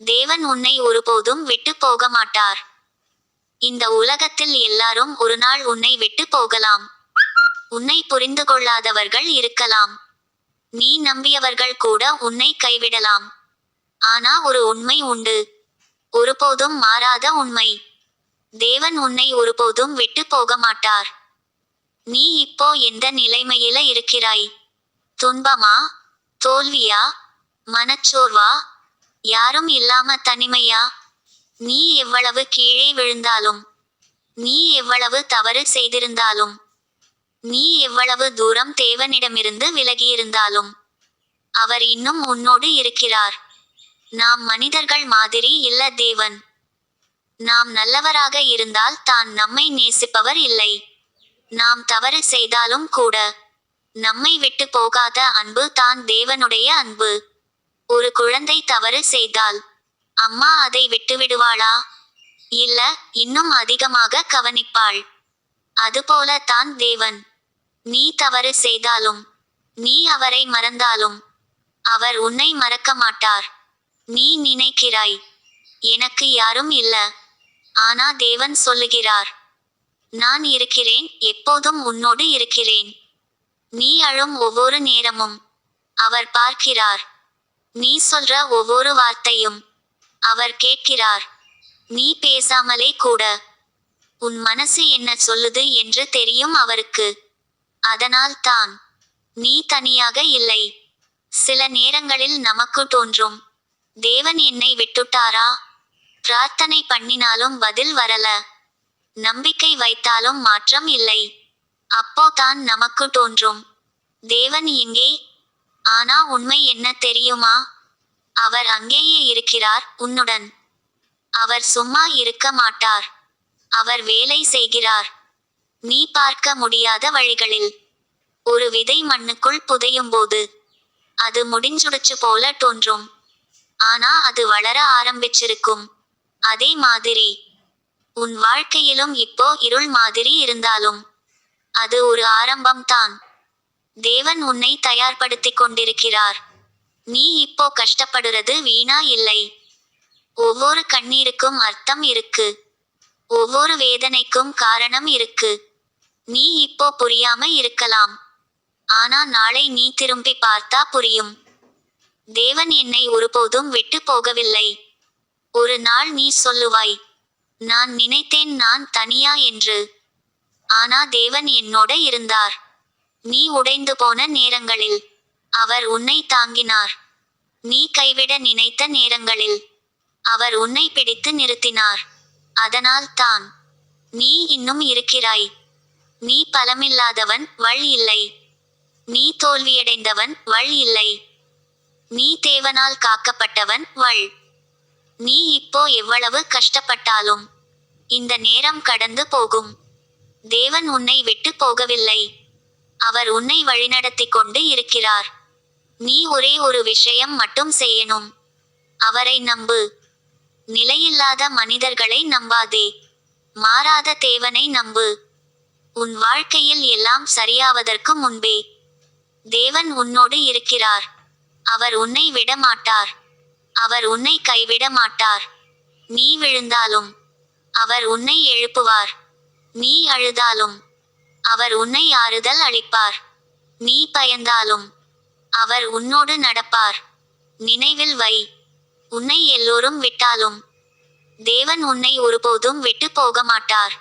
தேவன் உன்னை ஒருபோதும் விட்டு போக மாட்டார். இந்த உலகத்தில் எல்லாரும் ஒரு நாள் உன்னை விட்டு போகலாம். உன்னை புரிந்து கொள்ளாதவர்கள் இருக்கலாம். நீ நம்பியவர்கள் கூட உன்னை கைவிடலாம். ஆனா ஒரு உண்மை உண்டு, ஒருபோதும் மாறாத உண்மை. தேவன் உன்னை ஒருபோதும் விட்டு போக மாட்டார். நீ இப்போ எந்த நிலைமையில இருக்கிறாய்? துன்பமா? தோல்வியா? மனச்சோர்வா? யாரும் இல்லாம தனிமையா? நீ எவ்வளவு கீழே விழுந்தாலும், நீ எவ்வளவு தவறு செய்திருந்தாலும், நீ எவ்வளவு தூரம் தேவனிடமிருந்து விலகியிருந்தாலும், அவர் இன்னும் உன்னோடு இருக்கிறார். நாம் மனிதர்கள் மாதிரி இல்ல தேவன். நாம் நல்லவராக இருந்தால் தான் நம்மை நேசிப்பவர் இல்லை. நாம் தவறு செய்தாலும் கூட நம்மை விட்டு போகாத அன்பு தான் தேவனுடைய அன்பு. ஒரு குழந்தை தவறு செய்தால் அம்மா அதை விட்டுவிடுவாளா? இல்ல, இன்னும் அதிகமாக கவனிப்பாள். அதுபோல தான் தேவன். நீ தவறு செய்தாலும், நீ அவரை மறந்தாலும், அவர் உன்னை மறக்க மாட்டார். நீ நினைக்கிறாய், எனக்கு யாரும் இல்ல. ஆனா தேவன் சொல்லுகிறார், நான் இருக்கிறேன், எப்போதும் உன்னோடு இருக்கிறேன். நீ அழும் ஒவ்வொரு நேரமும் அவர் பார்க்கிறார். நீ சொல்ற ஒவ்வொரு வார்த்தையும் அவர் கேட்கிறார். நீ பேசாமலே கூட உன் மனசு என்ன சொல்லுது என்று தெரியும் அவருக்கு. அதனால் தான் நீ தனியாக இல்லை. சில நேரங்களில் நமக்கு தோன்றும், தேவன் என்னை விட்டுட்டாரா? பிரார்த்தனை பண்ணினாலும் பதில் வரல, நம்பிக்கை வைத்தாலும் மாற்றம் இல்லை. அப்போ தான் நமக்கு தோன்றும், தேவன் எங்கே? ஆனா உண்மை என்ன தெரியுமா? அவர் அங்கேயே இருக்கிறார், உன்னுடன். அவர் சும்மா இருக்க மாட்டார். அவர் வேலை செய்கிறார். நீ பார்க்க முடியாத வழிகளில். ஒரு விதை மண்ணுக்குள் புதையும் போது அது முடிஞ்சுடுச்சு போல தோன்றும். ஆனா அது வளர ஆரம்பிச்சிருக்கும். அதே மாதிரி உன் வாழ்க்கையிலும் இப்போ இருள் மாதிரி இருந்தாலும் அது ஒரு ஆரம்பம்தான். தேவன் உன்னை தயார்படுத்திக் கொண்டிருக்கிறார். நீ இப்போ கஷ்டப்படுறது வீணா இல்லை. ஒவ்வொரு கண்ணீருக்கும் அர்த்தம் இருக்கு. ஒவ்வொரு வேதனைக்கும் காரணம் இருக்கு. நீ இப்போ புரியாம இருக்கலாம். ஆனா நாளை நீ திரும்பி பார்த்தா புரியும். தேவன் என்னை ஒருபோதும் விட்டு போகவில்லை. ஒரு நாள் நீ சொல்லுவாய், நான் நினைத்தேன் நான் தனியா என்று. ஆனா தேவன் என்னோட இருந்தார். நீ உடைந்து போன நேரங்களில் அவர் உன்னை தாங்கினார். நீ கைவிட நினைத்த நேரங்களில் அவர் உன்னை பிடித்து நிறுத்தினார். அதனால் தான் நீ இன்னும் இருக்கிறாய். நீ பலமில்லாதவன் வழி இல்லை. நீ தோல்வியடைந்தவன் வழி இல்லை. நீ தேவனால் காக்கப்பட்டவன் வள். நீ இப்போ எவ்வளவு கஷ்டப்பட்டாலும் இந்த நேரம் கடந்து போகும். தேவன் உன்னை விட்டு போகவில்லை. அவர் உன்னை வழிநடத்தி கொண்டு இருக்கிறார். நீ ஒரே ஒரு விஷயம் மட்டும் செய்யணும், அவரை நம்பு. நிலையில்லாத மனிதர்களை நம்பாதே. மாறாத தேவனை நம்பு. உன் வாழ்க்கையில் எல்லாம் சரியாவதற்கு முன்பே தேவன் உன்னோடு இருக்கிறார். அவர் உன்னை விட மாட்டார். அவர் உன்னை கைவிட மாட்டார். நீ விழுந்தாலும் அவர் உன்னை எழுப்புவார். நீ அழுதாலும் அவர் உன்னை ஆறுதல் அளிப்பார். நீ பயந்தாலும் அவர் உன்னோடு நடப்பார். நினைவில் வை, உன்னை எல்லோரும் விட்டாலும் தேவன் உன்னை ஒருபோதும் விட்டு போக மாட்டார்.